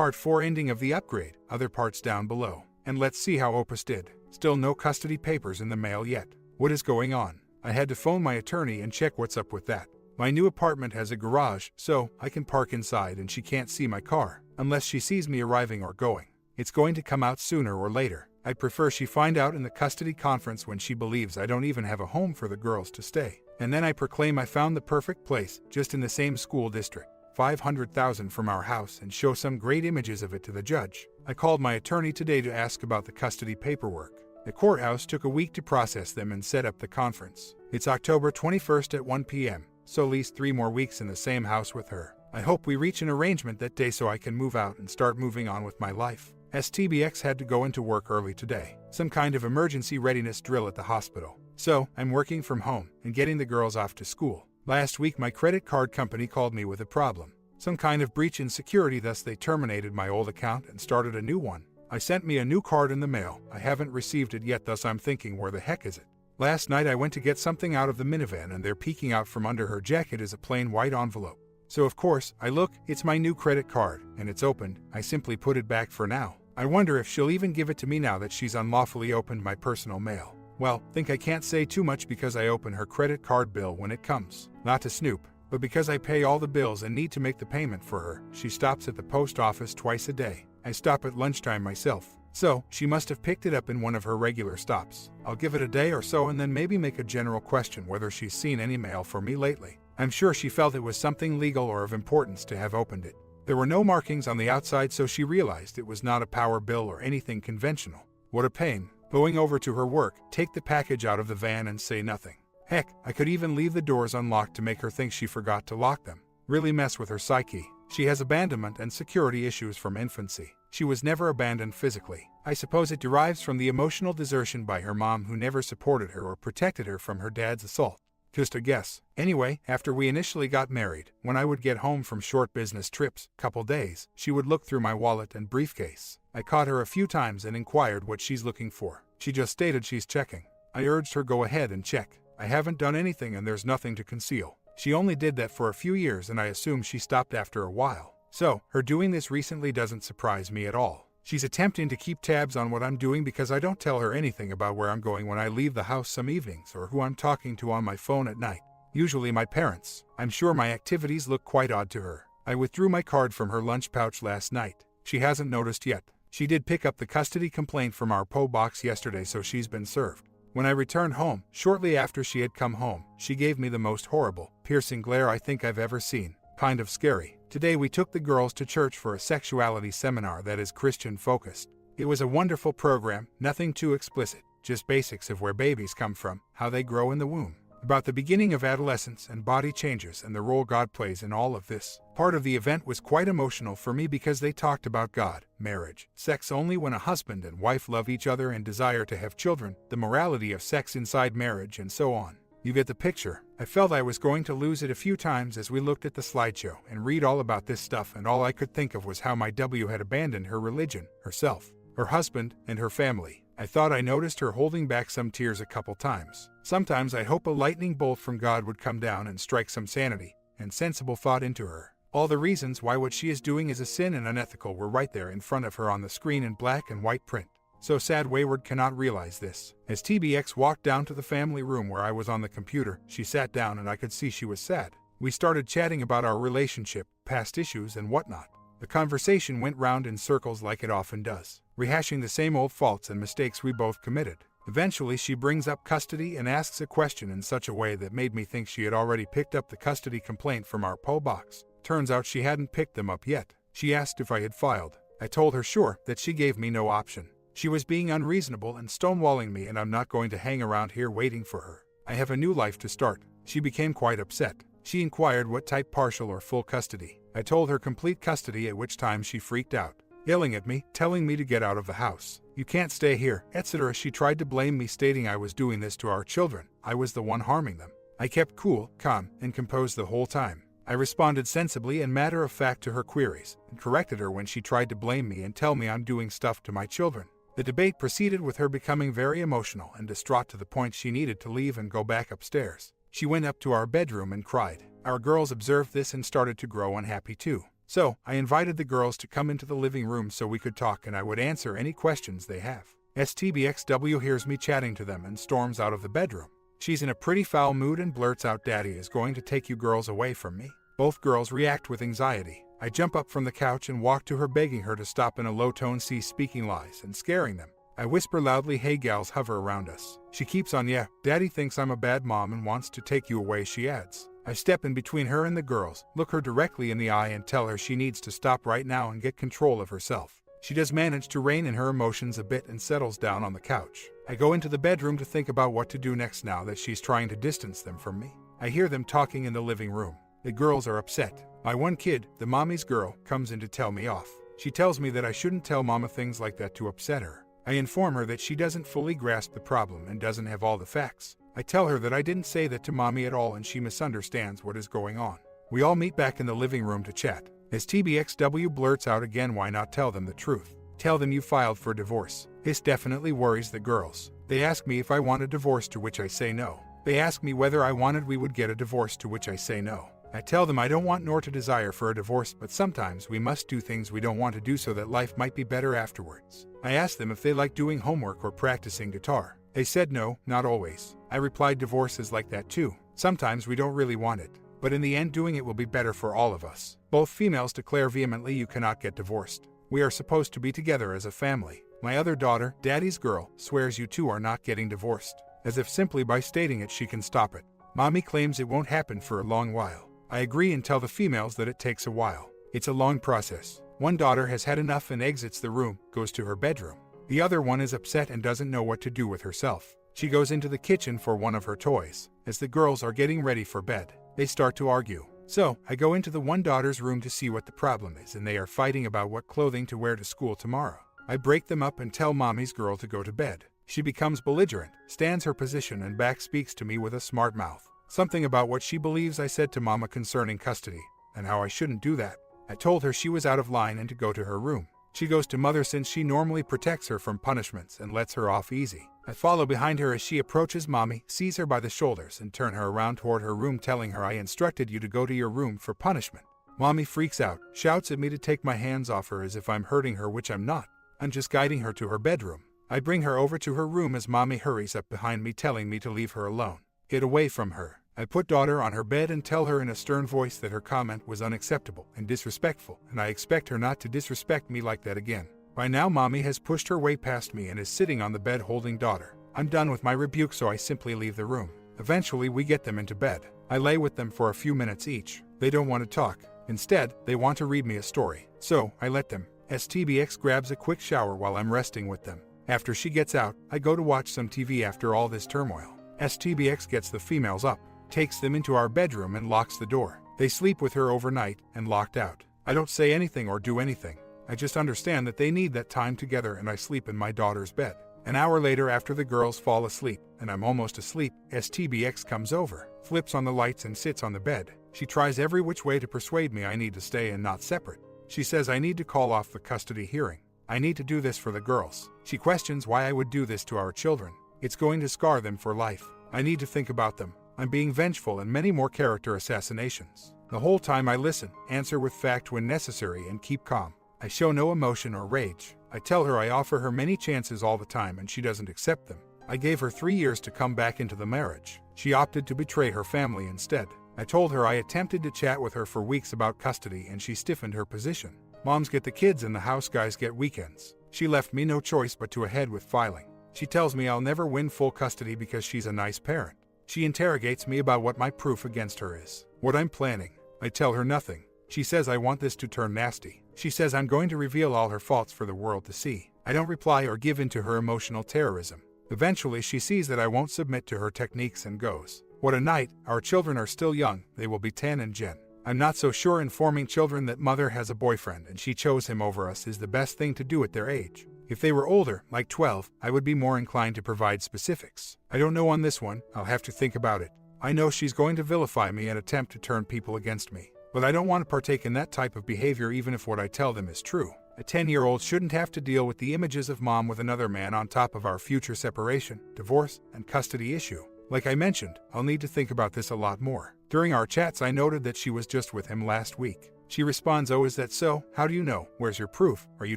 Part 4 ending of the upgrade, other parts down below. And let's see how Opus did. Still no custody papers in the mail yet. What is going on? I had to phone my attorney and check what's up with that. My new apartment has a garage, so I can park inside and she can't see my car, unless she sees me arriving or going. It's going to come out sooner or later. I'd prefer she find out in the custody conference when she believes I don't even have a home for the girls to stay. And then I proclaim I found the perfect place, just in the same school district. 500,000 from our house, and show some great images of it to the judge. I called my attorney today to ask about the custody paperwork. The courthouse took a week to process them and set up the conference. It's October 21st at 1 p.m., so at least 3 more weeks in the same house with her. I hope we reach an arrangement that day so I can move out and start moving on with my life. STBX had to go into work early today, some kind of emergency readiness drill at the hospital. So, I'm working from home and getting the girls off to school. Last week my credit card company called me with a problem. Some kind of breach in security, thus they terminated my old account and started a new one. I sent me a new card in the mail. I haven't received it yet, thus I'm thinking, where the heck is it? Last night I went to get something out of the minivan and there peeking out from under her jacket is a plain white envelope. So of course, I look, it's my new credit card, and it's opened. I simply put it back for now. I wonder if she'll even give it to me now that she's unlawfully opened my personal mail. Well, think I can't say too much because I open her credit card bill when it comes. Not to snoop, but because I pay all the bills and need to make the payment for her. She stops at the post office twice a day. I stop at lunchtime myself. So, she must have picked it up in one of her regular stops. I'll give it a day or so and then maybe make a general question whether she's seen any mail for me lately. I'm sure she felt it was something legal or of importance to have opened it. There were no markings on the outside, so she realized it was not a power bill or anything conventional. What a pain. Going over to her work, take the package out of the van and say nothing. Heck, I could even leave the doors unlocked to make her think she forgot to lock them. Really mess with her psyche. She has abandonment and security issues from infancy. She was never abandoned physically. I suppose it derives from the emotional desertion by her mom, who never supported her or protected her from her dad's assault. Just a guess. Anyway, after we initially got married, when I would get home from short business trips, couple days, she would look through my wallet and briefcase. I caught her a few times and inquired what she's looking for. She just stated she's checking. I urged her go ahead and check. I haven't done anything and there's nothing to conceal. She only did that for a few years and I assume she stopped after a while. So, her doing this recently doesn't surprise me at all. She's attempting to keep tabs on what I'm doing because I don't tell her anything about where I'm going when I leave the house some evenings or who I'm talking to on my phone at night. Usually my parents. I'm sure my activities look quite odd to her. I withdrew my card from her lunch pouch last night. She hasn't noticed yet. She did pick up the custody complaint from our PO box yesterday, so she's been served. When I returned home, shortly after she had come home, she gave me the most horrible, piercing glare I think I've ever seen. Kind of scary. Today we took the girls to church for a sexuality seminar that is Christian-focused. It was a wonderful program, nothing too explicit, just basics of where babies come from, how they grow in the womb, about the beginning of adolescence and body changes and the role God plays in all of this. Part of the event was quite emotional for me because they talked about God, marriage, sex only when a husband and wife love each other and desire to have children, the morality of sex inside marriage, and so on. You get the picture. I felt I was going to lose it a few times as we looked at the slideshow and read all about this stuff, and all I could think of was how my W had abandoned her religion, herself, her husband, and her family. I thought I noticed her holding back some tears a couple times. Sometimes I hope a lightning bolt from God would come down and strike some sanity and sensible thought into her. All the reasons why what she is doing is a sin and unethical were right there in front of her on the screen in black and white print. So sad Wayward cannot realize this. As TBX walked down to the family room where I was on the computer, she sat down and I could see she was sad. We started chatting about our relationship, past issues, and whatnot. The conversation went round in circles like it often does, rehashing the same old faults and mistakes we both committed. Eventually she brings up custody and asks a question in such a way that made me think she had already picked up the custody complaint from our PO box. Turns out she hadn't picked them up yet. She asked if I had filed. I told her sure, that she gave me no option. She was being unreasonable and stonewalling me, and I'm not going to hang around here waiting for her. I have a new life to start. She became quite upset. She inquired what type, partial or full custody. I told her complete custody, at which time she freaked out, yelling at me, telling me to get out of the house. You can't stay here, etc. She tried to blame me, stating I was doing this to our children. I was the one harming them. I kept cool, calm, and composed the whole time. I responded sensibly and matter of fact to her queries, and corrected her when she tried to blame me and tell me I'm doing stuff to my children. The debate proceeded with her becoming very emotional and distraught to the point she needed to leave and go back upstairs. She went up to our bedroom and cried. Our girls observed this and started to grow unhappy too. So, I invited the girls to come into the living room so we could talk and I would answer any questions they have. STBXW hears me chatting to them and storms out of the bedroom. She's in a pretty foul mood and blurts out, "Daddy is going to take you girls away from me." Both girls react with anxiety. I jump up from the couch and walk to her, begging her to stop in a low tone, speaking lies and scaring them. I whisper loudly, "Hey gals, hover around us." She keeps on, "Yeah, Daddy thinks I'm a bad mom and wants to take you away," she adds. I step in between her and the girls, look her directly in the eye and tell her she needs to stop right now and get control of herself. She does manage to rein in her emotions a bit and settles down on the couch. I go into the bedroom to think about what to do next now that she's trying to distance them from me. I hear them talking in the living room. The girls are upset. My one kid, the mommy's girl, comes in to tell me off. She tells me that I shouldn't tell Mama things like that to upset her. I inform her that she doesn't fully grasp the problem and doesn't have all the facts. I tell her that I didn't say that to Mommy at all and she misunderstands what is going on. We all meet back in the living room to chat. As TBXW blurts out again, "Why not tell them the truth? Tell them you filed for divorce." This definitely worries the girls. They ask me if I want a divorce, to which I say no. They ask me whether I wanted we would get a divorce, to which I say no. I tell them I don't want nor to desire for a divorce, but sometimes we must do things we don't want to do so that life might be better afterwards. I asked them if they like doing homework or practicing guitar. They said no, not always. I replied, divorce is like that too. Sometimes we don't really want it, but in the end doing it will be better for all of us. Both females declare vehemently, "You cannot get divorced. We are supposed to be together as a family." My other daughter, Daddy's girl, swears you two are not getting divorced, as if simply by stating it she can stop it. Mommy claims it won't happen for a long while. I agree and tell the females that it takes a while. It's a long process. One daughter has had enough and exits the room, goes to her bedroom. The other one is upset and doesn't know what to do with herself. She goes into the kitchen for one of her toys. As the girls are getting ready for bed, they start to argue. So, I go into the one daughter's room to see what the problem is, and they are fighting about what clothing to wear to school tomorrow. I break them up and tell Mommy's girl to go to bed. She becomes belligerent, stands her position and back speaks to me with a smart mouth. Something about what she believes I said to Mama concerning custody, and how I shouldn't do that. I told her she was out of line and to go to her room. She goes to Mother since she normally protects her from punishments and lets her off easy. I follow behind her as she approaches Mommy, seize her by the shoulders and turn her around toward her room, telling her I instructed you to go to your room for punishment. Mommy freaks out, shouts at me to take my hands off her as if I'm hurting her, which I'm not. I'm just guiding her to her bedroom. I bring her over to her room as Mommy hurries up behind me, telling me to leave her alone. Get away from her. I put daughter on her bed and tell her in a stern voice that her comment was unacceptable and disrespectful, and I expect her not to disrespect me like that again. By now Mommy has pushed her way past me and is sitting on the bed holding daughter. I'm done with my rebuke, so I simply leave the room. Eventually we get them into bed. I lay with them for a few minutes each. They don't want to talk. Instead, they want to read me a story. So, I let them. STBX grabs a quick shower while I'm resting with them. After she gets out, I go to watch some TV after all this turmoil. STBX gets the females up, takes them into our bedroom and locks the door. They sleep with her overnight and locked out. I don't say anything or do anything. I just understand that they need that time together and I sleep in my daughter's bed. An hour later, after the girls fall asleep and I'm almost asleep, STBX comes over, flips on the lights and sits on the bed. She tries every which way to persuade me I need to stay and not separate. She says I need to call off the custody hearing. I need to do this for the girls. She questions why I would do this to our children. It's going to scar them for life. I need to think about them. I'm being vengeful, and many more character assassinations. The whole time I listen, answer with fact when necessary, and keep calm. I show no emotion or rage. I tell her I offer her many chances all the time and she doesn't accept them. I gave her 3 years to come back into the marriage. She opted to betray her family instead. I told her I attempted to chat with her for weeks about custody and she stiffened her position. Moms get the kids and the house guys get weekends. She left me no choice but to ahead with filing. She tells me I'll never win full custody because she's a nice parent. She interrogates me about what my proof against her is, what I'm planning. I tell her nothing. She says I want this to turn nasty. She says I'm going to reveal all her faults for the world to see. I don't reply or give in to her emotional terrorism. Eventually she sees that I won't submit to her techniques and goes. What a night. Our children are still young. They will be 10 and Jen. I'm not so sure informing children that mother has a boyfriend and she chose him over us is the best thing to do at their age. If they were older, like 12, I would be more inclined to provide specifics. I don't know on this one. I'll have to think about it. I know she's going to vilify me and attempt to turn people against me. But I don't want to partake in that type of behavior even if what I tell them is true. A 10-year-old shouldn't have to deal with the images of mom with another man on top of our future separation, divorce, and custody issue. Like I mentioned, I'll need to think about this a lot more. During our chats I noted that she was just with him last week. She responds, "Oh, is that so? How do you know? Where's your proof? Are you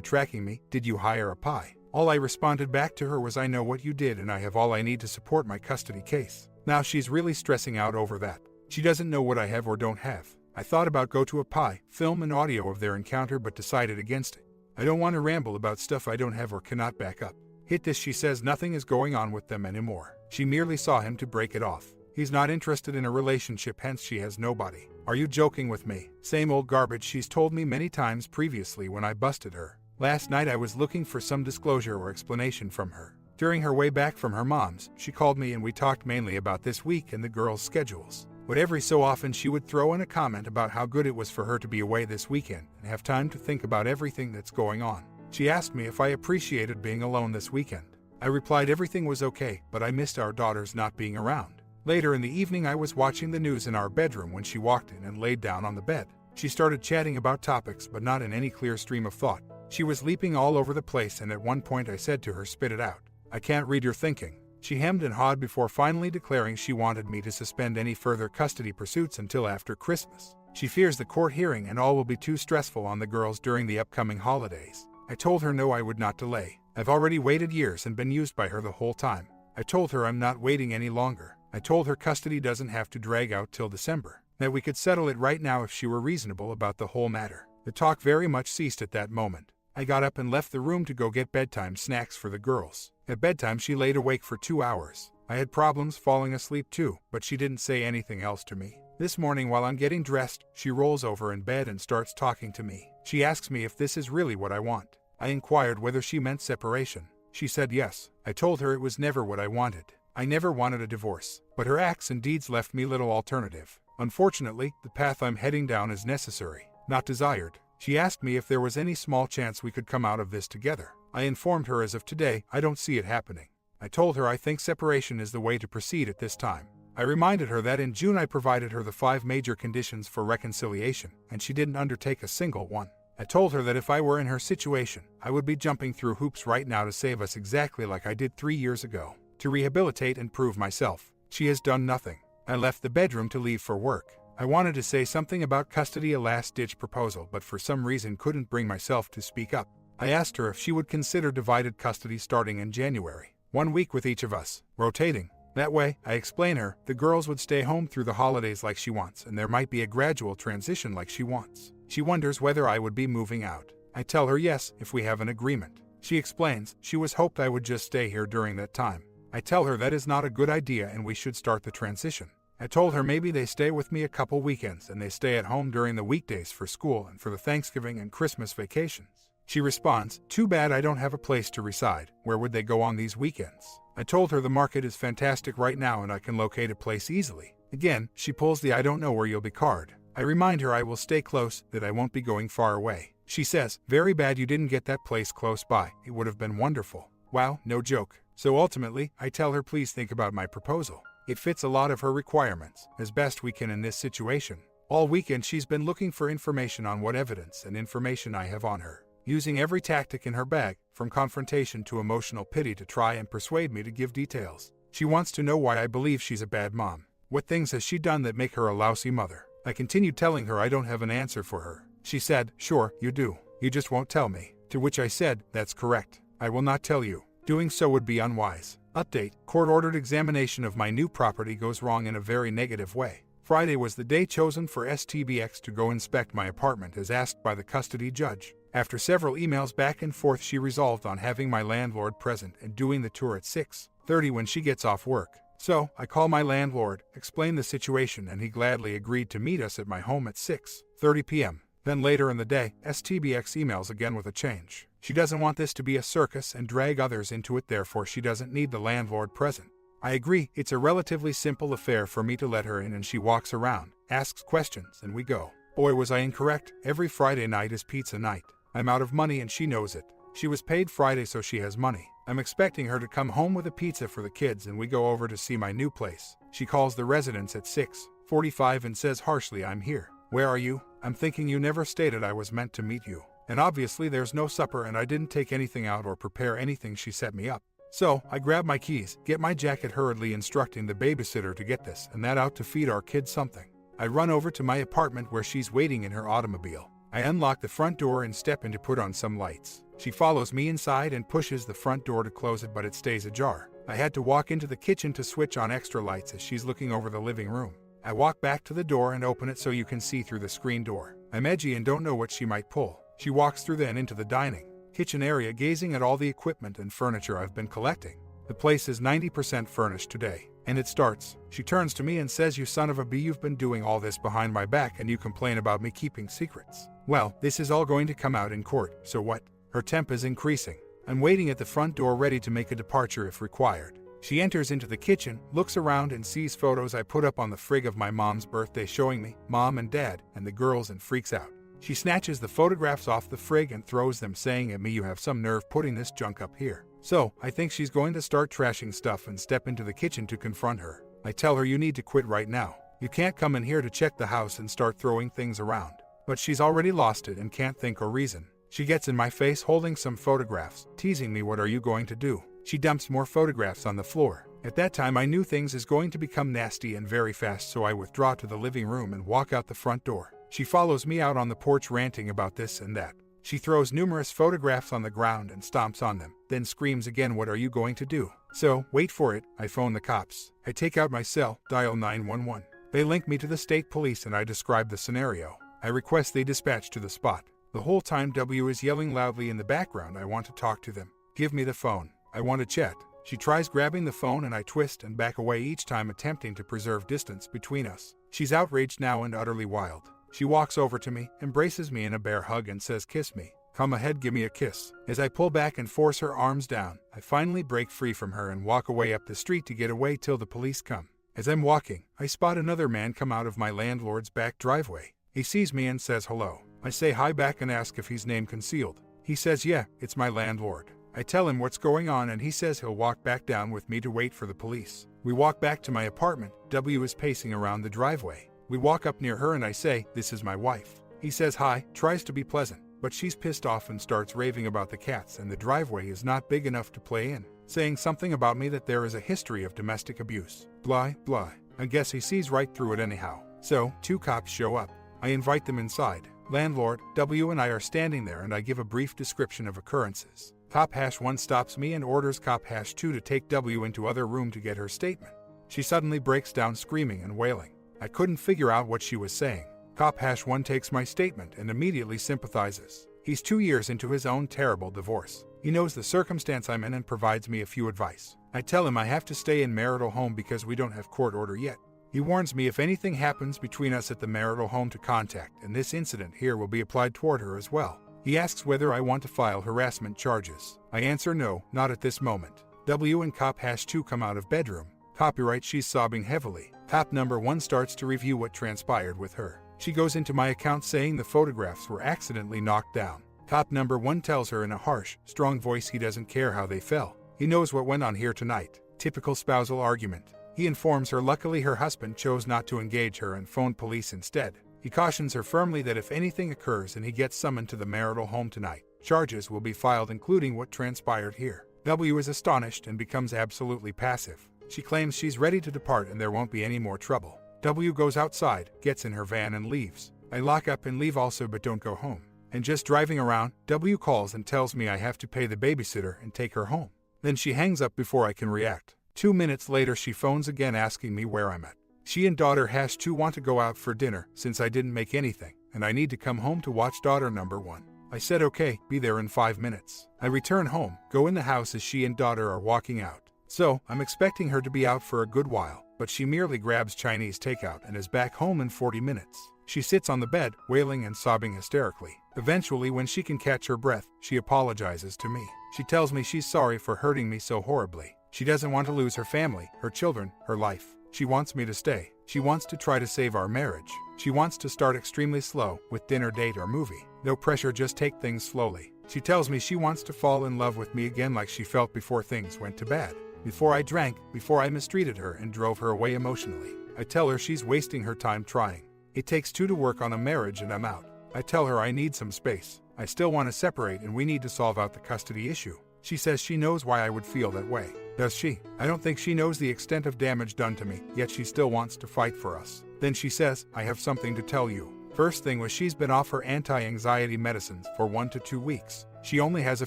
tracking me? Did you hire a PI?" All I responded back to her was, "I know what you did and I have all I need to support my custody case." Now she's really stressing out over that. She doesn't know what I have or don't have. I thought about go to a PI, film an audio of their encounter, but decided against it. I don't want to ramble about stuff I don't have or cannot back up. Hit this, she says nothing is going on with them anymore. She merely saw him to break it off. He's not interested in a relationship, hence she has nobody. Are you joking with me? Same old garbage she's told me many times previously when I busted her. Last night I was looking for some disclosure or explanation from her. During her way back from her mom's, she called me and we talked mainly about this week and the girls' schedules. But every so often she would throw in a comment about how good it was for her to be away this weekend and have time to think about everything that's going on. She asked me if I appreciated being alone this weekend. I replied everything was okay, but I missed our daughters not being around. Later in the evening I was watching the news in our bedroom when she walked in and laid down on the bed. She started chatting about topics but not in any clear stream of thought. She was leaping all over the place and at one point I said to her, "Spit it out. I can't read your thinking." She hemmed and hawed before finally declaring she wanted me to suspend any further custody pursuits until after Christmas. She fears the court hearing and all will be too stressful on the girls during the upcoming holidays. I told her no, I would not delay. I've already waited years and been used by her the whole time. I told her I'm not waiting any longer. I told her custody doesn't have to drag out till December, that we could settle it right now if she were reasonable about the whole matter. The talk very much ceased at that moment. I got up and left the room to go get bedtime snacks for the girls. At bedtime she laid awake for 2 hours. I had problems falling asleep too, but she didn't say anything else to me. This morning while I'm getting dressed, she rolls over in bed and starts talking to me. She asks me if this is really what I want. I inquired whether she meant separation. She said yes. I told her it was never what I wanted. I never wanted a divorce, but her acts and deeds left me little alternative. Unfortunately, the path I'm heading down is necessary, not desired. She asked me if there was any small chance we could come out of this together. I informed her as of today, I don't see it happening. I told her I think separation is the way to proceed at this time. I reminded her that in June I provided her the 5 major conditions for reconciliation, and she didn't undertake a single one. I told her that if I were in her situation, I would be jumping through hoops right now to save us exactly like I did 3 years ago. To rehabilitate and prove myself. She has done nothing. I left the bedroom to leave for work. I wanted to say something about custody, a last-ditch proposal, but for some reason couldn't bring myself to speak up. I asked her if she would consider divided custody starting in January. 1 week with each of us, rotating. That way, I explain her, the girls would stay home through the holidays like she wants, and there might be a gradual transition like she wants. She wonders whether I would be moving out. I tell her yes, if we have an agreement. She explains she was hoped I would just stay here during that time. I tell her that is not a good idea and we should start the transition. I told her maybe they stay with me a couple weekends and they stay at home during the weekdays for school and for the Thanksgiving and Christmas vacations. She responds, "Too bad I don't have a place to reside. Where would they go on these weekends?" I told her the market is fantastic right now and I can locate a place easily. Again, she pulls the "I don't know where you'll be" card. I remind her I will stay close, that I won't be going far away. She says, "Very bad you didn't get that place close by. It would have been wonderful." Wow, no joke. So ultimately, I tell her please think about my proposal. It fits a lot of her requirements, as best we can in this situation. All weekend she's been looking for information on what evidence and information I have on her, using every tactic in her bag, from confrontation to emotional pity to try and persuade me to give details. She wants to know why I believe she's a bad mom. What things has she done that make her a lousy mother? I continued telling her I don't have an answer for her. She said, "Sure, you do. You just won't tell me." To which I said, "That's correct. I will not tell you. Doing so would be unwise." Update: court-ordered examination of my new property goes wrong in a very negative way. Friday was the day chosen for STBX to go inspect my apartment as asked by the custody judge. After several emails back and forth, she resolved on having my landlord present and doing the tour at 6:30 when she gets off work. So, I call my landlord, explain the situation, and he gladly agreed to meet us at my home at 6:30 p.m. Then later in the day, STBX emails again with a change. She doesn't want this to be a circus and drag others into it, therefore she doesn't need the landlord present. I agree, it's a relatively simple affair for me to let her in, and she walks around, asks questions, and we go. Boy, was I incorrect. Every Friday night is pizza night. I'm out of money and she knows it. She was paid Friday, so she has money. I'm expecting her to come home with a pizza for the kids and we go over to see my new place. She calls the residence at 6:45 and says harshly, "I'm here. Where are you?" I'm thinking you never stated I was meant to meet you. And obviously there's no supper and I didn't take anything out or prepare anything. She set me up. So, I grab my keys, get my jacket, hurriedly instructing the babysitter to get this and that out to feed our kids something. I run over to my apartment where she's waiting in her automobile. I unlock the front door and step in to put on some lights. She follows me inside and pushes the front door to close it, but it stays ajar. I had to walk into the kitchen to switch on extra lights as she's looking over the living room. I walk back to the door and open it so you can see through the screen door. I'm edgy and don't know what she might pull. She walks through then into the dining kitchen area, gazing at all the equipment and furniture I've been collecting. The place is 90% furnished today. And it starts. She turns to me and says, "You son of a b, you've been doing all this behind my back and you complain about me keeping secrets. Well, this is all going to come out in court, so what?" Her temp is increasing. I'm waiting at the front door ready to make a departure if required. She enters into the kitchen, looks around and sees photos I put up on the frig of my mom's birthday showing me, mom and dad, and the girls, and freaks out. She snatches the photographs off the frig and throws them, saying at me, "You have some nerve putting this junk up here." So, I think she's going to start trashing stuff and step into the kitchen to confront her. I tell her, "You need to quit right now. You can't come in here to check the house and start throwing things around." But she's already lost it and can't think or reason. She gets in my face holding some photographs, teasing me, "What are you going to do?" She dumps more photographs on the floor. At that time I knew things is going to become nasty and very fast, so I withdraw to the living room and walk out the front door. She follows me out on the porch ranting about this and that. She throws numerous photographs on the ground and stomps on them, then screams again, "What are you going to do?" So, wait for it, I phone the cops. I take out my cell, dial 911. They link me to the state police and I describe the scenario. I request they dispatch to the spot. The whole time W is yelling loudly in the background, "I want to talk to them. Give me the phone. I want to chat." She tries grabbing the phone and I twist and back away, each time attempting to preserve distance between us. She's outraged now and utterly wild. She walks over to me, embraces me in a bear hug and says, "Kiss me. Come ahead, give me a kiss." As I pull back and force her arms down, I finally break free from her and walk away up the street to get away till the police come. As I'm walking, I spot another man come out of my landlord's back driveway. He sees me and says hello. I say hi back and ask if he's name concealed. He says, "Yeah, it's my landlord." I tell him what's going on and he says he'll walk back down with me to wait for the police. We walk back to my apartment. W is pacing around the driveway. We walk up near her and I say, "This is my wife." He says hi, tries to be pleasant, but she's pissed off and starts raving about the cats and the driveway is not big enough to play in, saying something about me that there is a history of domestic abuse. Blah, blah. I guess he sees right through it anyhow. So, 2 cops show up. I invite them inside. Landlord, W and I are standing there and I give a brief description of occurrences. Cop #1 stops me and orders Cop #2 to take W into other room to get her statement. She suddenly breaks down screaming and wailing. I couldn't figure out what she was saying. Cop #1 takes my statement and immediately sympathizes. He's 2 years into his own terrible divorce. He knows the circumstance I'm in and provides me a few advice. I tell him I have to stay in marital home because we don't have court order yet. He warns me if anything happens between us at the marital home to contact, and this incident here will be applied toward her as well. He asks whether I want to file harassment charges. I answer no, not at this moment. W and Cop #2 come out of bedroom. Copyright, she's sobbing heavily. Cop #1 starts to review what transpired with her. She goes into my account saying the photographs were accidentally knocked down. Cop #1 tells her in a harsh, strong voice he doesn't care how they fell. He knows what went on here tonight. Typical spousal argument. He informs her luckily her husband chose not to engage her and phoned police instead. He cautions her firmly that if anything occurs and he gets summoned to the marital home tonight, charges will be filed including what transpired here. W is astonished and becomes absolutely passive. She claims she's ready to depart and there won't be any more trouble. W goes outside, gets in her van and leaves. I lock up and leave also but don't go home. And just driving around, W calls and tells me I have to pay the babysitter and take her home. Then she hangs up before I can react. 2 minutes later she phones again asking me where I'm at. She and daughter #2 want to go out for dinner since I didn't make anything, and I need to come home to watch daughter #1. I said okay, be there in 5 minutes. I return home, go in the house as she and daughter are walking out. So, I'm expecting her to be out for a good while, but she merely grabs Chinese takeout and is back home in 40 minutes. She sits on the bed, wailing and sobbing hysterically. Eventually, when she can catch her breath, she apologizes to me. She tells me she's sorry for hurting me so horribly. She doesn't want to lose her family, her children, her life. She wants me to stay. She wants to try to save our marriage. She wants to start extremely slow, with dinner date or movie. No pressure, just take things slowly. She tells me she wants to fall in love with me again like she felt before things went to bad. Before I drank, before I mistreated her and drove her away emotionally. I tell her she's wasting her time trying. It takes 2 to work on a marriage and I'm out. I tell her I need some space. I still want to separate and we need to solve out the custody issue. She says she knows why I would feel that way. Does she? I don't think she knows the extent of damage done to me, yet she still wants to fight for us. Then she says, I have something to tell you. First thing was she's been off her anti-anxiety medicines for 1 to 2 weeks. She only has a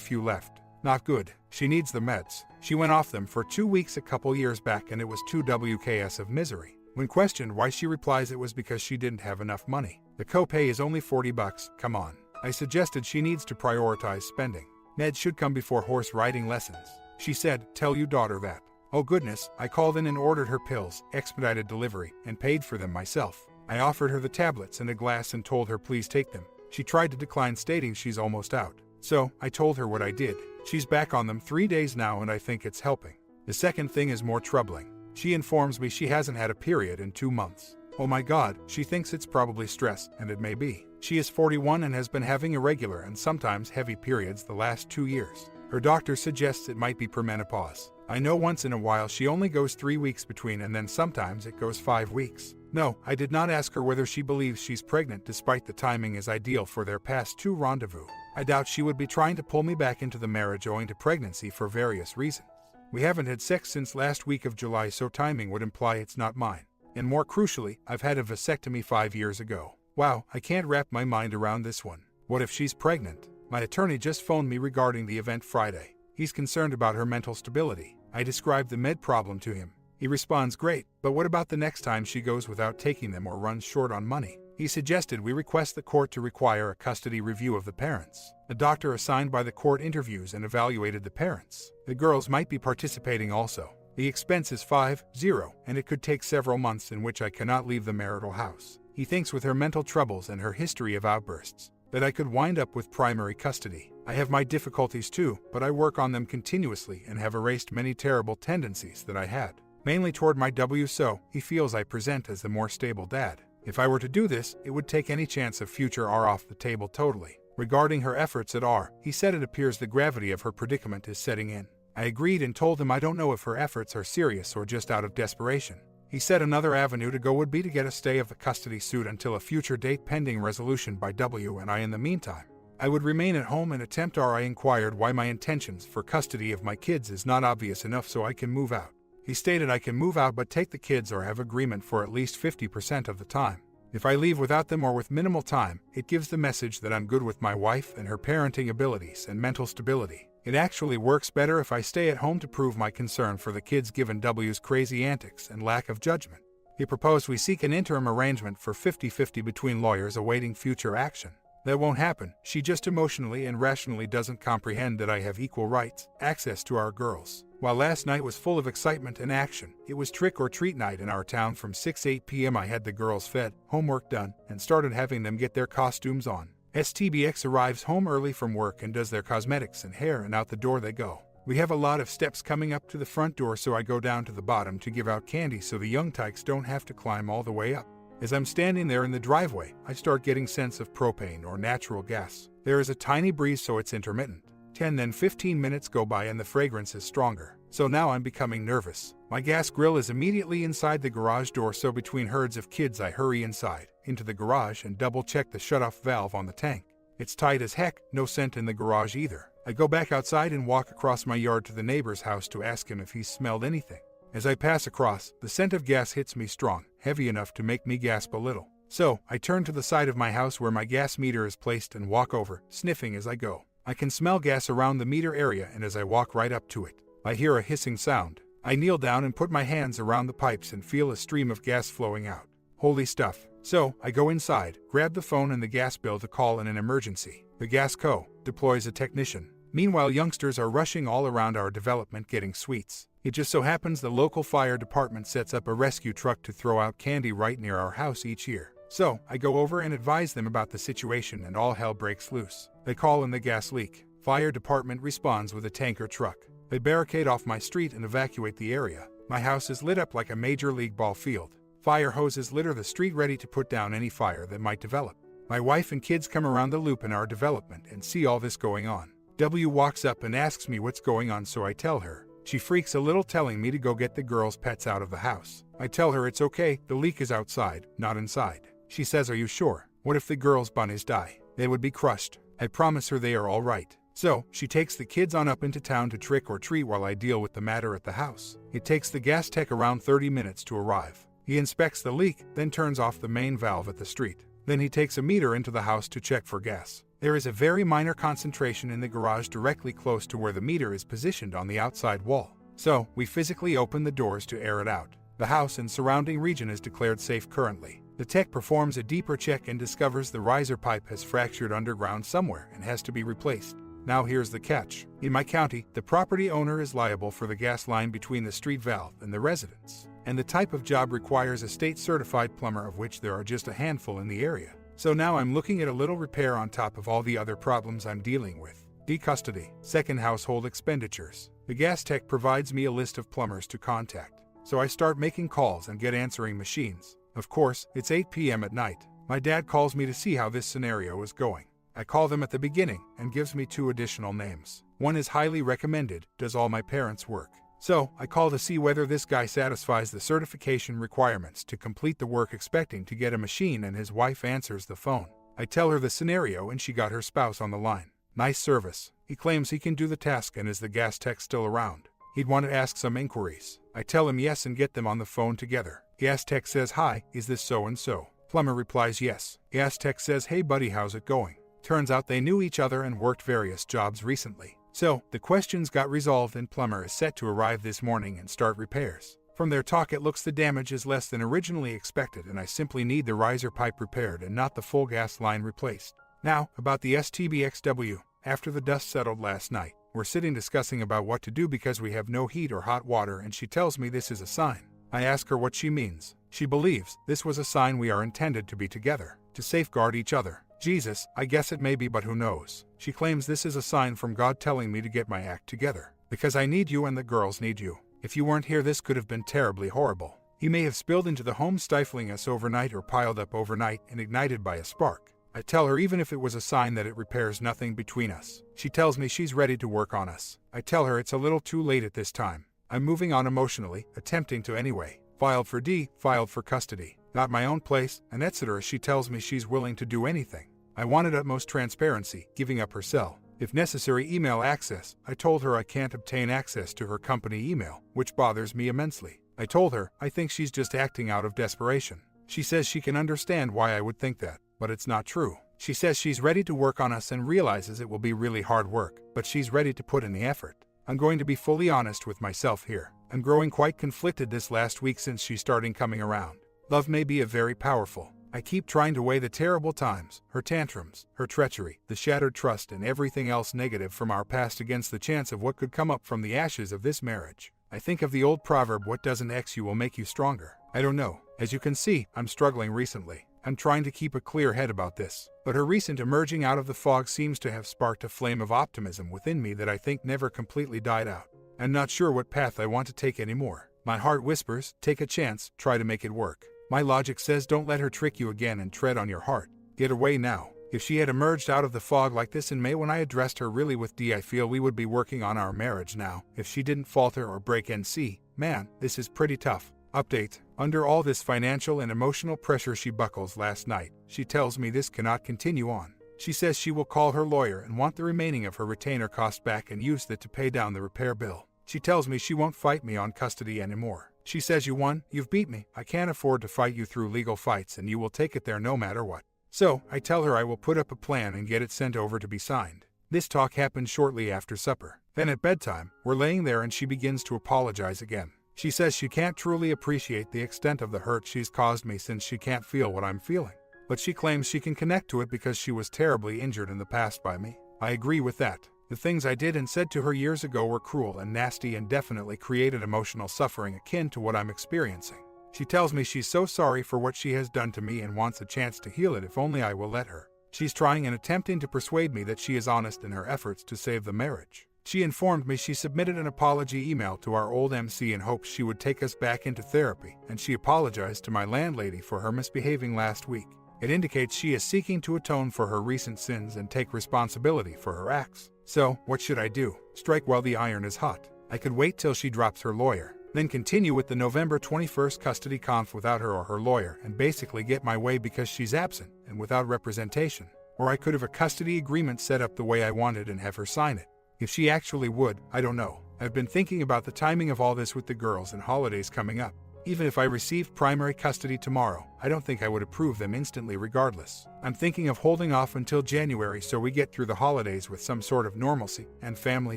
few left. Not good. She needs the meds. She went off them for 2 weeks a couple years back and it was 2 WKS of misery. When questioned why, she replies it was because she didn't have enough money. The copay is only $40, come on. I suggested she needs to prioritize spending. Meds should come before horse riding lessons. She said, tell your daughter that. Oh goodness, I called in and ordered her pills, expedited delivery, and paid for them myself. I offered her the tablets and a glass and told her please take them. She tried to decline, stating she's almost out. So, I told her what I did. She's back on them 3 days now and I think it's helping. The second thing is more troubling. She informs me she hasn't had a period in 2 months. Oh my god, she thinks it's probably stress, and it may be. She is 41 and has been having irregular and sometimes heavy periods the last 2 years. Her doctor suggests it might be premenopause. I know once in a while she only goes 3 weeks between and then sometimes it goes 5 weeks. No, I did not ask her whether she believes she's pregnant despite the timing is ideal for their past 2 rendezvous. I doubt she would be trying to pull me back into the marriage owing to pregnancy for various reasons. We haven't had sex since last week of July, so timing would imply it's not mine. And more crucially, I've had a vasectomy 5 years ago. Wow, I can't wrap my mind around this one. What if she's pregnant? My attorney just phoned me regarding the event Friday. He's concerned about her mental stability. I described the med problem to him. He responds, great, but what about the next time she goes without taking them or runs short on money? He suggested we request the court to require a custody review of the parents. The doctor assigned by the court interviews and evaluated the parents. The girls might be participating also. The expense is $50, and it could take several months in which I cannot leave the marital house. He thinks with her mental troubles and her history of outbursts, that I could wind up with primary custody. I have my difficulties too, but I work on them continuously and have erased many terrible tendencies that I had, mainly toward my W. So, he feels I present as the more stable dad. If I were to do this, it would take any chance of future R off the table totally. Regarding her efforts at R, he said it appears the gravity of her predicament is setting in. I agreed and told him I don't know if her efforts are serious or just out of desperation. He said another avenue to go would be to get a stay of the custody suit until a future date pending resolution by W and I. In the meantime, I would remain at home and attempt R. I inquired why my intentions for custody of my kids is not obvious enough so I can move out. He stated I can move out but take the kids or have agreement for at least 50% of the time. If I leave without them or with minimal time, it gives the message that I'm good with my wife and her parenting abilities and mental stability. It actually works better if I stay at home to prove my concern for the kids given W's crazy antics and lack of judgment. He proposed we seek an interim arrangement for 50-50 between lawyers awaiting future action. That won't happen. She just emotionally and rationally doesn't comprehend that I have equal rights, access to our girls. While last night was full of excitement and action, it was trick or treat night in our town from 6-8 p.m. I had the girls fed, homework done, and started having them get their costumes on. STBX arrives home early from work and does their cosmetics and hair, and out the door they go. We have a lot of steps coming up to the front door, so I go down to the bottom to give out candy so the young tykes don't have to climb all the way up. As I'm standing there in the driveway, I start getting sense of propane or natural gas. There is a tiny breeze, so it's intermittent. 10 then 15 minutes go by and the fragrance is stronger. So now I'm becoming nervous. My gas grill is immediately inside the garage door, so between herds of kids I hurry inside, into the garage, and double check the shutoff valve on the tank. It's tight as heck, no scent in the garage either. I go back outside and walk across my yard to the neighbor's house to ask him if he smelled anything. As I pass across, the scent of gas hits me strong, heavy enough to make me gasp a little. So, I turn to the side of my house where my gas meter is placed and walk over, sniffing as I go. I can smell gas around the meter area, and as I walk right up to it, I hear a hissing sound. I kneel down and put my hands around the pipes and feel a stream of gas flowing out. Holy stuff. So, I go inside, grab the phone and the gas bill to call in an emergency. The gas co. deploys a technician. Meanwhile, youngsters are rushing all around our development getting sweets. It just so happens the local fire department sets up a rescue truck to throw out candy right near our house each year. So, I go over and advise them about the situation and all hell breaks loose. They call in the gas leak. Fire department responds with a tanker truck. They barricade off my street and evacuate the area. My house is lit up like a major league ball field. Fire hoses litter the street ready to put down any fire that might develop. My wife and kids come around the loop in our development and see all this going on. W walks up and asks me what's going on, so I tell her. She freaks a little, telling me to go get the girls' pets out of the house. I tell her it's okay, the leak is outside, not inside. She says, are you sure? What if the girls' bunnies die? They would be crushed. I promise her they are all right. So, she takes the kids on up into town to trick or treat while I deal with the matter at the house. It takes the gas tech around 30 minutes to arrive. He inspects the leak, then turns off the main valve at the street. Then he takes a meter into the house to check for gas. There is a very minor concentration in the garage directly close to where the meter is positioned on the outside wall. So, we physically open the doors to air it out. The house and surrounding region is declared safe currently. The tech performs a deeper check and discovers the riser pipe has fractured underground somewhere and has to be replaced. Now here's the catch. In my county, the property owner is liable for the gas line between the street valve and the residence. And the type of job requires a state-certified plumber, of which there are just a handful in the area. So now I'm looking at a little repair on top of all the other problems I'm dealing with. D-custody, second household expenditures. The gas tech provides me a list of plumbers to contact. So I start making calls and get answering machines. Of course, it's 8 p.m. at night. My dad calls me to see how this scenario is going. I call them at the beginning and gives me 2 additional names. One is highly recommended, does all my parents' work. So, I call to see whether this guy satisfies the certification requirements to complete the work, expecting to get a machine, and his wife answers the phone. I tell her the scenario and she got her spouse on the line. Nice service. He claims he can do the task, and is the gas tech still around? He'd want to ask some inquiries. I tell him yes and get them on the phone together. Gas tech says, "Hi, is this so-and-so?" Plumber replies yes. Gas tech says, "Hey buddy, how's it going?" Turns out they knew each other and worked various jobs recently. So, the questions got resolved and plumber is set to arrive this morning and start repairs. From their talk it looks the damage is less than originally expected, and I simply need the riser pipe repaired and not the full gas line replaced. Now, about the STBXW. After the dust settled last night, we're sitting discussing about what to do because we have no heat or hot water, and she tells me this is a sign. I ask her what she means. She believes this was a sign we are intended to be together, to safeguard each other. Jesus, I guess it may be, but who knows? She claims this is a sign from God telling me to get my act together. Because I need you and the girls need you. If you weren't here, this could have been terribly horrible. You may have spilled into the home, stifling us overnight, or piled up overnight and ignited by a spark. I tell her even if it was a sign that it repairs nothing between us. She tells me she's ready to work on us. I tell her it's a little too late at this time. I'm moving on emotionally, attempting to anyway. Filed for D, filed for custody. Not my own place, and etc. She tells me she's willing to do anything. I wanted utmost transparency, giving up her cell, if necessary, email access. I told her I can't obtain access to her company email, which bothers me immensely. I told her I think she's just acting out of desperation. She says she can understand why I would think that, but it's not true. She says she's ready to work on us and realizes it will be really hard work, but she's ready to put in the effort. I'm going to be fully honest with myself here. I'm growing quite conflicted this last week since she's starting coming around. Love may be a very powerful. I keep trying to weigh the terrible times, her tantrums, her treachery, the shattered trust, and everything else negative from our past against the chance of what could come up from the ashes of this marriage. I think of the old proverb, what doesn't X you will make you stronger. I don't know. As you can see, I'm struggling recently. I'm trying to keep a clear head about this, but her recent emerging out of the fog seems to have sparked a flame of optimism within me that I think never completely died out. I'm not sure what path I want to take anymore. My heart whispers, take a chance, try to make it work. My logic says don't let her trick you again and tread on your heart. Get away now. If she had emerged out of the fog like this in May when I addressed her really with D, I feel we would be working on our marriage now. If she didn't falter or break NC, man, this is pretty tough. Update. Under all this financial and emotional pressure she buckles last night. She tells me this cannot continue on. She says she will call her lawyer and want the remaining of her retainer cost back and use that to pay down the repair bill. She tells me she won't fight me on custody anymore. She says you won, you've beat me, I can't afford to fight you through legal fights, and you will take it there no matter what. So, I tell her I will put up a plan and get it sent over to be signed. This talk happened shortly after supper. Then at bedtime, we're laying there and she begins to apologize again. She says she can't truly appreciate the extent of the hurt she's caused me since she can't feel what I'm feeling. But she claims she can connect to it because she was terribly injured in the past by me. I agree with that. The things I did and said to her years ago were cruel and nasty and definitely created emotional suffering akin to what I'm experiencing. She tells me she's so sorry for what she has done to me and wants a chance to heal it if only I will let her. She's trying and attempting to persuade me that she is honest in her efforts to save the marriage. She informed me she submitted an apology email to our old MC in hopes she would take us back into therapy, and she apologized to my landlady for her misbehaving last week. It indicates she is seeking to atone for her recent sins and take responsibility for her acts. So, what should I do? Strike while the iron is hot. I could wait till she drops her lawyer, then continue with the November 21st custody conf without her or her lawyer and basically get my way because she's absent and without representation. or I could have a custody agreement set up the way I wanted and have her sign it. If she actually would, I don't know. I've been thinking about the timing of all this with the girls and holidays coming up. Even if I received primary custody tomorrow, I don't think I would approve them instantly regardless. I'm thinking of holding off until January so we get through the holidays with some sort of normalcy and family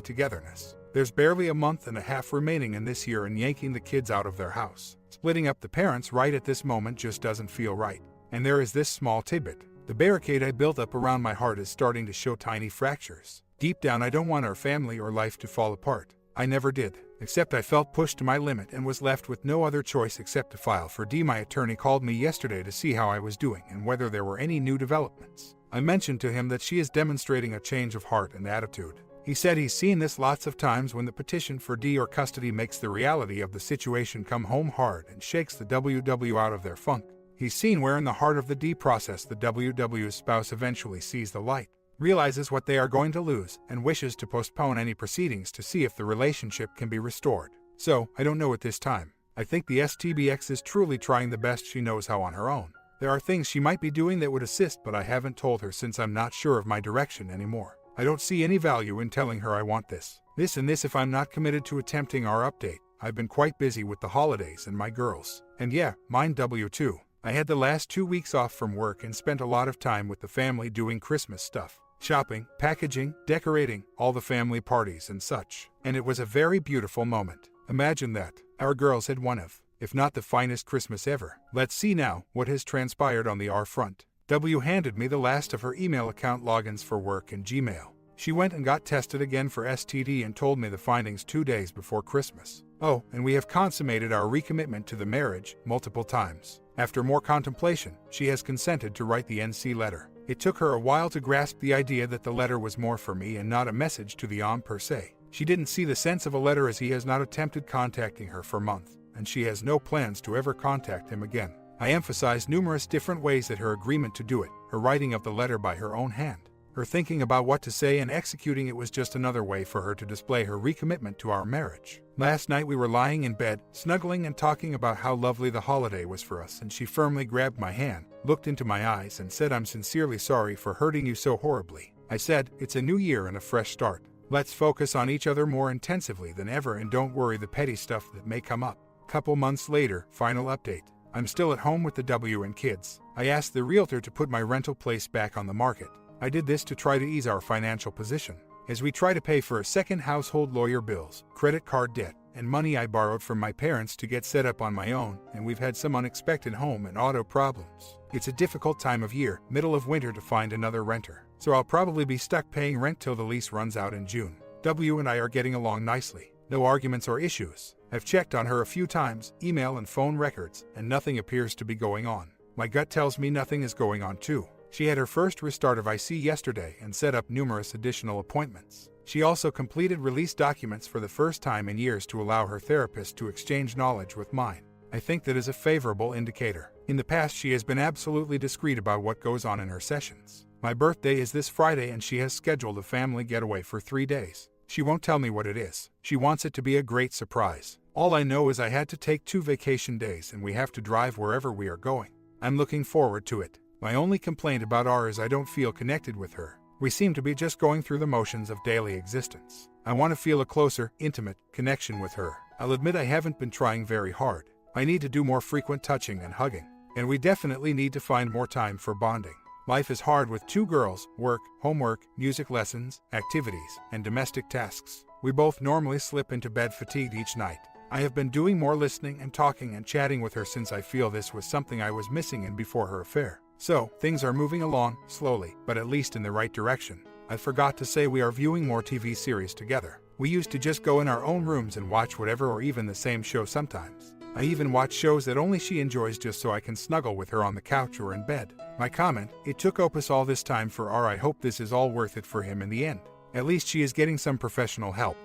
togetherness. There's barely a month and a half remaining in this year and yanking the kids out of their house. Splitting up the parents right at this moment just doesn't feel right. And there is this small tidbit. The barricade I built up around my heart is starting to show tiny fractures. Deep down, I don't want our family or life to fall apart. I never did, except I felt pushed to my limit and was left with no other choice except to file for D. My attorney called me yesterday to see how I was doing and whether there were any new developments. I mentioned to him that she is demonstrating a change of heart and attitude. He said he's seen this lots of times when the petition for D or custody makes the reality of the situation come home hard and shakes the WW out of their funk. He's seen where in the heart of the D process the WW's spouse eventually sees the light, realizes what they are going to lose, and wishes to postpone any proceedings to see if the relationship can be restored. So, I don't know at this time. I think the STBX is truly trying the best she knows how on her own. There are things she might be doing that would assist, but I haven't told her since I'm not sure of my direction anymore. I don't see any value in telling her I want this and this if I'm not committed to attempting our update. I've been quite busy with the holidays and my girls. And yeah, mine W2. I had the last 2 weeks off from work and spent a lot of time with the family doing Christmas stuff. Shopping, packaging, decorating, all the family parties and such. And it was a very beautiful moment. Imagine that. Our girls had one of, if not the finest Christmas ever. Let's see now what has transpired on the R front. W handed me the last of her email account logins for work and Gmail. She went and got tested again for STD and told me the findings 2 days before Christmas. Oh, and we have consummated our recommitment to the marriage multiple times. After more contemplation, she has consented to write the NC letter. It took her a while to grasp the idea that the letter was more for me and not a message to the OM per se. She didn't see the sense of a letter as he has not attempted contacting her for months, and she has no plans to ever contact him again. I emphasized numerous different ways that her agreement to do it, her writing of the letter by her own hand, her thinking about what to say and executing it was just another way for her to display her recommitment to our marriage. Last night we were lying in bed, snuggling and talking about how lovely the holiday was for us, and she firmly grabbed my hand, looked into my eyes and said, "I'm sincerely sorry for hurting you so horribly." I said, "It's a new year and a fresh start. Let's focus on each other more intensively than ever and don't worry the petty stuff that may come up." Couple months later, final update. I'm still at home with the W and kids. I asked the realtor to put my rental place back on the market. I did this to try to ease our financial position, as we try to pay for a second household, lawyer bills, credit card debt, and money I borrowed from my parents to get set up on my own, and we've had some unexpected home and auto problems. It's a difficult time of year, middle of winter, to find another renter, so I'll probably be stuck paying rent till the lease runs out in June. W and I are getting along nicely. No arguments or issues. I've checked on her a few times, email and phone records, and nothing appears to be going on. My gut tells me nothing is going on too. She had her first restart of IC yesterday and set up numerous additional appointments. She also completed release documents for the first time in years to allow her therapist to exchange knowledge with mine. I think that is a favorable indicator. In the past, she has been absolutely discreet about what goes on in her sessions. My birthday is this Friday and she has scheduled a family getaway for 3 days. She won't tell me what it is. She wants it to be a great surprise. All I know is I had to take 2 vacation days and we have to drive wherever we are going. I'm looking forward to it. My only complaint about R is I don't feel connected with her. We seem to be just going through the motions of daily existence. I want to feel a closer, intimate connection with her. I'll admit I haven't been trying very hard. I need to do more frequent touching and hugging. And we definitely need to find more time for bonding. Life is hard with 2 girls, work, homework, music lessons, activities, and domestic tasks. We both normally slip into bed fatigued each night. I have been doing more listening and talking and chatting with her since I feel this was something I was missing in before her affair. So, things are moving along, slowly, but at least in the right direction. I forgot to say we are viewing more TV series together. We used to just go in our own rooms and watch whatever or even the same show sometimes. I even watch shows that only she enjoys just so I can snuggle with her on the couch or in bed. My comment, "It took Opus all this time for R. I hope this is all worth it for him in the end. At least she is getting some professional help."